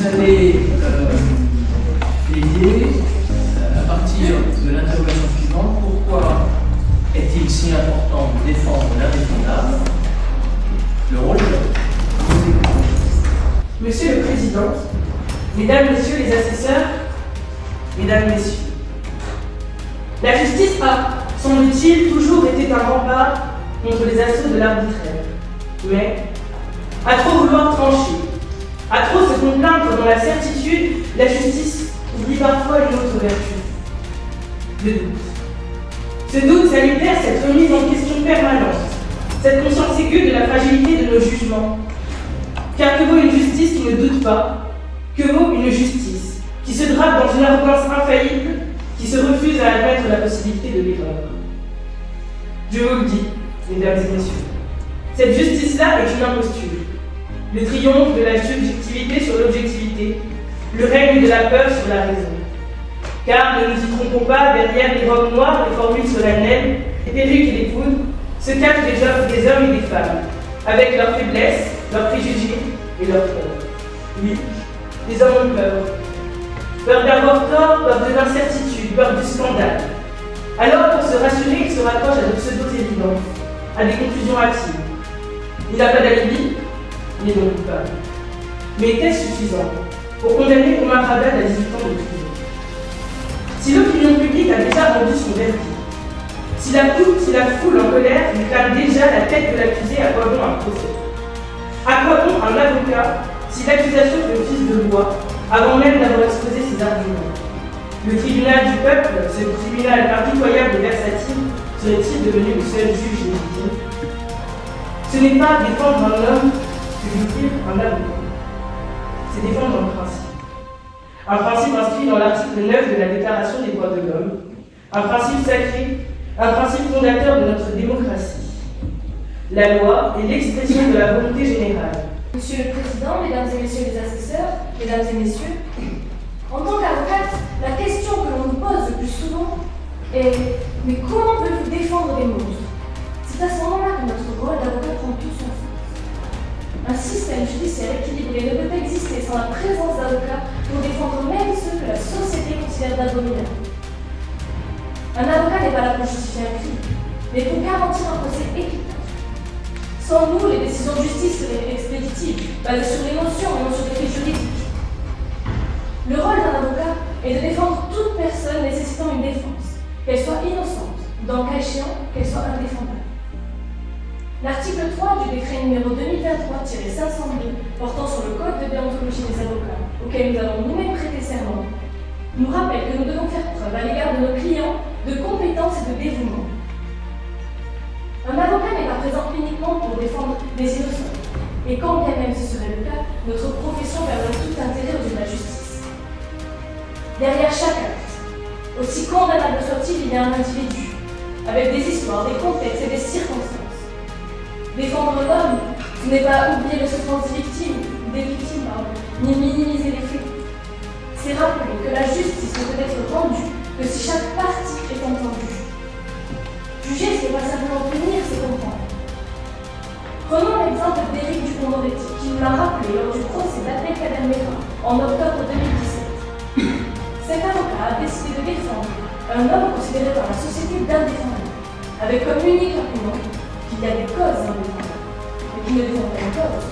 vous allez payer à partir de l'interrogation suivante, pourquoi est-il si important de défendre l'indéfendable? Le rôle de Monsieur le Président, Mesdames, Messieurs les assesseurs, Mesdames, Messieurs, la justice a, semble-t-il, toujours été un rempart contre les assauts de l'arbitraire. Mais, à trop vouloir trancher, à trop se complaindre dans la certitude, la justice oublie parfois une autre vertu, le doute. Ce doute salutaire, cette remise en question permanente, cette conscience aiguë de la fragilité de nos jugements. Car que vaut une justice qui ne doute pas? Que vaut une justice qui se drape dans une arrogance infaillible, qui se refuse à admettre la possibilité de l'erreur? Je vous le dis, mesdames et messieurs, cette justice-là est une imposture. Le triomphe de la subjectivité sur l'objectivité, le règne de la peur sur la raison. Car ne nous y trompons pas, derrière les robes noires, les formules solennelles, les perruques et les poudres, se cachent des hommes et des femmes, avec leurs faiblesses, leurs préjugés et leurs peurs. Oui, les hommes ont peur. Peur d'avoir tort, peur de l'incertitude, peur du scandale. Alors, pour se rassurer, ils se raccrochent à de pseudo-évidences, à des conclusions hâtives. Il n'a pas d'alibi, il est donc coupable. Mais était-ce suffisant pour condamner Omar Haddad à 18 ans de prison? Si l'opinion publique a déjà rendu son verdict, si la foule en colère réclame déjà la tête de l'accusé, à quoi bon un procès? À quoi bon un avocat si l'accusation fait office de loi avant même d'avoir exposé ses arguments? Le tribunal du peuple, ce tribunal impitoyable et versatile, serait-il devenu le seul juge légitime? Ce n'est pas défendre un homme que dit-il un avocat. C'est défendre un principe. Un principe inscrit dans l'article 9 de la Déclaration des droits de l'homme. Un principe sacré, un principe fondateur de notre démocratie. La loi est l'expression de la volonté générale. Monsieur le Président, Mesdames et Messieurs les assesseurs, Mesdames et Messieurs, en tant qu'avocate, la question que l'on nous pose le plus souvent est « Mais comment peut-vous défendre les monstres ?» C'est à ce moment-là que notre rôle d'avocat prend tout son sens. Un système judiciaire équilibré ne peut exister sans la présence d'avocats pour défendre même ceux que la société considère d'abominables. Un avocat n'est pas là pour justifier un crime, mais pour garantir un procès équitable. Sans nous, les décisions de justice seraient expéditives, basées sur l'émotion et non sur des faits juridiques. Le rôle d'un avocat est de défendre toute personne nécessitant une défense, qu'elle soit innocente, dans le cas échéant, qu'elle soit indéfendable. L'article 3 du décret numéro 2023-502 portant sur le code de déontologie des avocats, auquel nous avons nous-mêmes prêté serment, nous rappelle que nous devons faire preuve à l'égard de nos clients de compétence et de dévouement. Un avocat n'est pas présent uniquement pour défendre les innocents, et quand bien même ce serait le cas, notre profession perdrait tout intérêt aux yeux de la justice. Derrière chaque acte, aussi condamnable soit-il, il y a un individu, avec des histoires, des contextes et des circonstances. Défendre l'homme, ce n'est pas oublier les souffrances des victimes, ni minimiser les faits. C'est rappeler que la justice ne peut être rendue que si chaque partie est entendue. Juger, ce n'est pas simplement punir, c'est comprendre. Prenons l'exemple d'Éric Dupond-Moretti, qui nous l'a rappelé lors du procès d'Abdelkader Mehra en octobre 2017. Cet avocat a décidé de défendre un homme considéré par la société d'indéfendable, avec comme unique argument qu'il y a des causes indéfendables, mais qui ne défendent pas une cause.